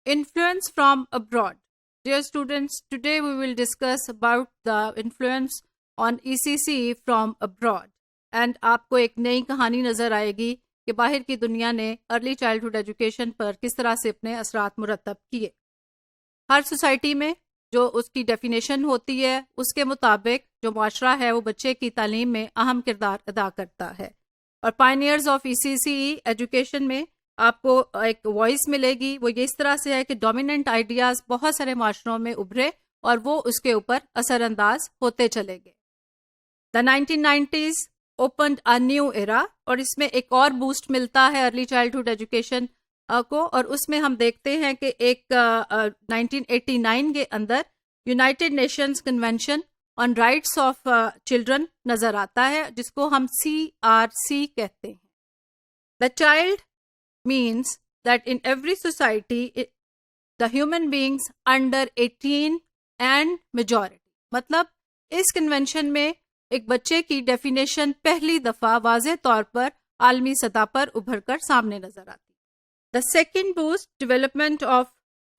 Influence from abroad. Dear students, today we will discuss about the influence on ECCE from abroad. And आपको एक नई कहानी नज़र आएगी कि बाहर की दुनिया ने अर्ली चाइल्डहुड एजुकेशन पर किस तरह से अपने असरात मुरतब किए. हर सोसाइटी में जो उसकी डेफिनेशन होती है उसके मुताबिक जो माशरा है वो बच्चे की तालीम में अहम किरदार अदा करता है. और पायनियर्स ऑफ ECCE एजुकेशन में आपको एक वॉइस मिलेगी. वो ये इस तरह से है कि डोमिनेंट आइडियाज़ बहुत सारे माशरों में उभरे और वो उसके ऊपर असरअंदाज होते चले गए. The 1990s opened a new era, और इसमें एक और बूस्ट मिलता है अर्ली चाइल्डहुड एजुकेशन को. और उसमें हम देखते हैं कि एक 1989 के अंदर United Nations convention on rights of children नज़र आता है, जिसको हम CRC कहते हैं. The child means that in every society the human beings under 18 and majority. मतलब इस कन्वेंशन में एक बच्चे की डेफिनेशन पहली दफा वाज़ेह तौर पर आलमी सतह पर उभर कर सामने नजर आती. The second boost development of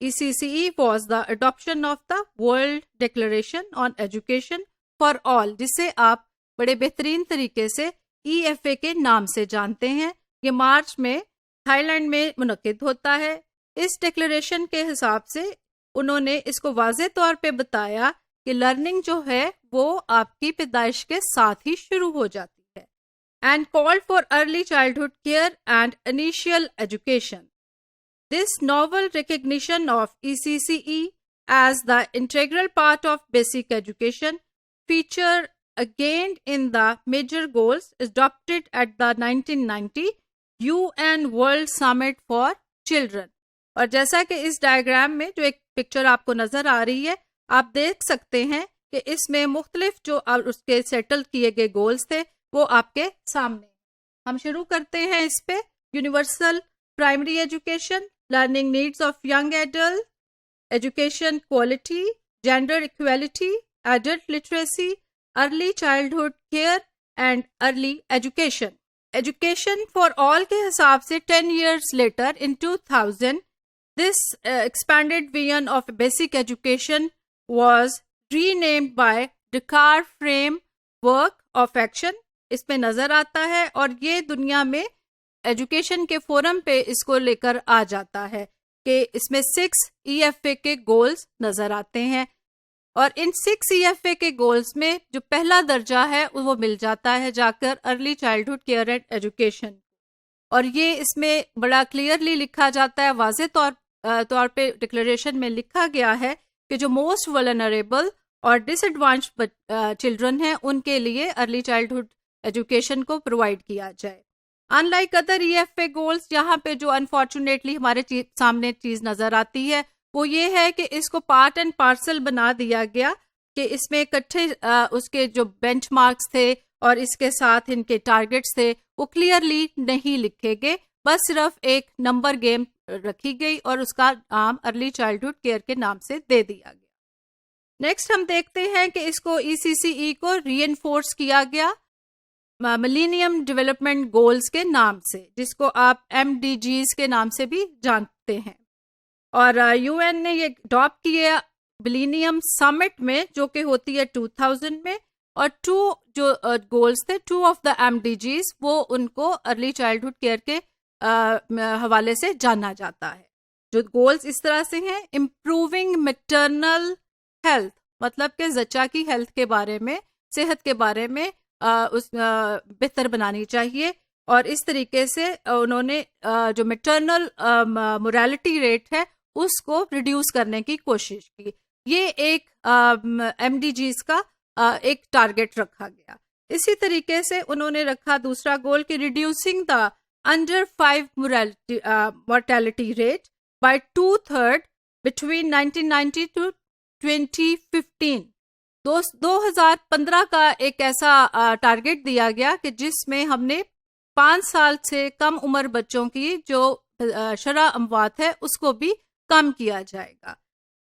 ECCE was the adoption of the World Declaration on Education for All, जिसे आप बड़े बेहतरीन तरीके से EFA के नाम से जानते हैं. ये मार्च में थाईलैंड में मुनक्किद होता है. इस डिक्लेरेशन के हिसाब से उन्होंने इसको वाज़ेह तौर पे बताया कि लर्निंग जो है वो आपकी पैदाइश के साथ ही शुरू हो जाती है. And called for early childhood care and initial education. This novel recognition of ECCE as the integral part of basic education feature again in the major goals adopted at the 1990 UN world summit for children. और जैसा कि इस diagram में जो एक picture आपको नजर आ रही है, आप देख सकते हैं कि इसमें मुख्तलिफ जो उसके सेटल किए गए गोल्स थे वो आपके सामने. हम शुरू करते हैं इस पे. Universal primary education, learning needs of young adult, education quality, gender equality, adult literacy, early childhood care and early education. Education for all के हिसाब से 10 years later in 2000 this expanded vision of basic education was renamed by Dakar Framework of Action. इसमें नजर आता है और ये दुनिया में एजुकेशन के फोरम पे इसको लेकर आ जाता है कि इसमें 6 EFA के गोल्स नजर आते हैं. और इन 6 EFA के गोल्स में जो पहला दर्जा है वो मिल जाता है जाकर early childhood care and education. और ये इसमें बड़ा क्लियरली लिखा जाता है, वाज़ेह तौर पे डिक्लेरेशन में लिखा गया है कि जो मोस्ट वल्नरेबल और डिसएडवांस्ड चिल्ड्रन हैं उनके लिए अर्ली चाइल्डहुड एजुकेशन को प्रोवाइड किया जाए. अनलाइक अदर EFA गोल्स, यहाँ पे जो अनफॉर्चुनेटली हमारे सामने चीज नजर आती है वो ये है कि इसको पार्ट एंड पार्सल बना दिया गया कि इसमें इकट्ठे उसके जो बेंचमार्क्स थे और इसके साथ इनके टारगेट्स थे वो क्लियरली नहीं लिखे गए. बस सिर्फ एक नंबर गेम रखी गई और उसका नाम अर्ली चाइल्डहुड केयर के नाम से दे दिया गया. नेक्स्ट हम देखते हैं कि इसको ECCE को रीइंफोर्स किया गया मिलेनियम डेवलपमेंट गोल्स के नाम से, जिसको आप MDGs के नाम से भी जानते हैं. और UN ने ये अडॉप्ट किया मिलेनियम समिट में, जो कि होती है 2000 में. और 2 जो गोल्स थे, 2 ऑफ द MDGs, वो उनको अर्ली चाइल्डहुड केयर के हवाले से जाना जाता है. जो गोल्स इस तरह से हैं: इम्प्रूविंग मैटरनल हेल्थ, मतलब कि जच्चा की हेल्थ के बारे में, सेहत के बारे में बेहतर बनानी चाहिए. और इस तरीके से उन्होंने जो मैटरनल मोरालिटी रेट है उसको रिड्यूस करने की कोशिश की. ये एक MDGs का एक टारगेट रखा गया. इसी तरीके से उन्होंने रखा दूसरा गोल कि reducing the under 5 mortality rate by 2/3 between 1990 to 2015. 2015 का एक ऐसा टारगेट दिया गया कि जिसमें हमने 5 साल से कम उम्र बच्चों की जो शरह अमवात है उसको भी कम किया जाएगा.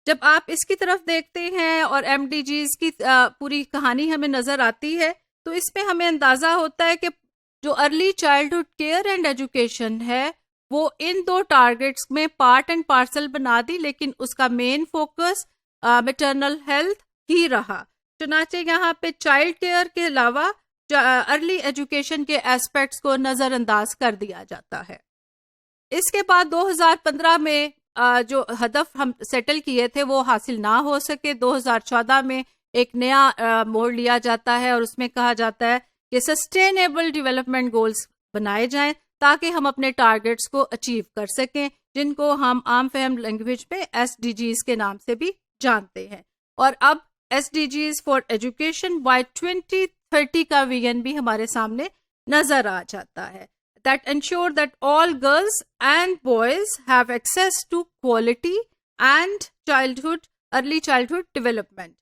जब आप इसकी तरफ देखते हैं और MDGs की पूरी कहानी हमें नजर आती है तो इसमें हमें अंदाजा होता है कि जो early childhood care and education है وہ ان 2 ٹارگٹس میں پارٹ اینڈ پارسل بنا دی، لیکن اس کا مین فوکس میٹرنل ہیلتھ ہی رہا. چنانچہ یہاں پہ چائلڈ کیئر کے علاوہ ارلی ایجوکیشن کے ایسپیکٹس کو نظر انداز کر دیا جاتا ہے. اس کے بعد 2015 میں جو ہدف ہم سیٹل کیے تھے وہ حاصل نہ ہو سکے. 2014 میں ایک نیا موڑ لیا جاتا ہے اور اس میں کہا جاتا ہے کہ سسٹینیبل ڈیولپمنٹ گولز بنائے جائیں تاکہ ہم اپنے ٹارگٹس کو اچیو کر سکیں، جن کو ہم عام فہم لینگویج میں SDGs کے نام سے بھی جانتے ہیں. اور اب SDGs فار ایجوکیشن بائی 2030 کا ویژن بھی ہمارے سامنے نظر آ جاتا ہے. That ensure that all girls and boys have access to quality and early childhood development,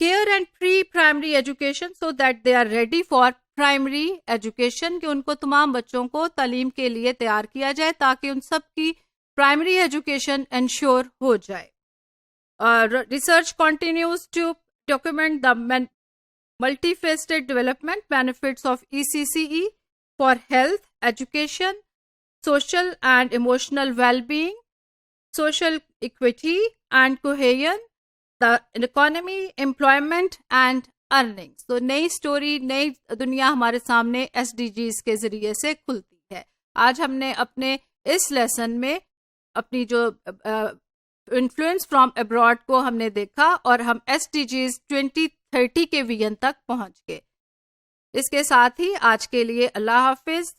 care and pre-primary education so that they are ready for primary education, کہ ان کو تمام بچوں کو تعلیم کے لیے تیار کیا جائے تاکہ ان سب کی پرائمری ایجوکیشن انشور ہو جائے. Research continues to document the multifaceted development benefits of ECCE for health, education, social and emotional well-being, social equity and cohesion, the economy, employment and earnings. تو نئی سٹوری، نئی دنیا ہمارے سامنے SDGs کے ذریعے سے کھلتی ہے. آج ہم نے اپنے اس لیسن میں اپنی جو انفلوئنس فرام ابراڈ کو ہم نے دیکھا اور ہم SDGs 2030 کے ویژن تک پہنچ گئے. اس کے ساتھ ہی آج کے لیے اللہ حافظ.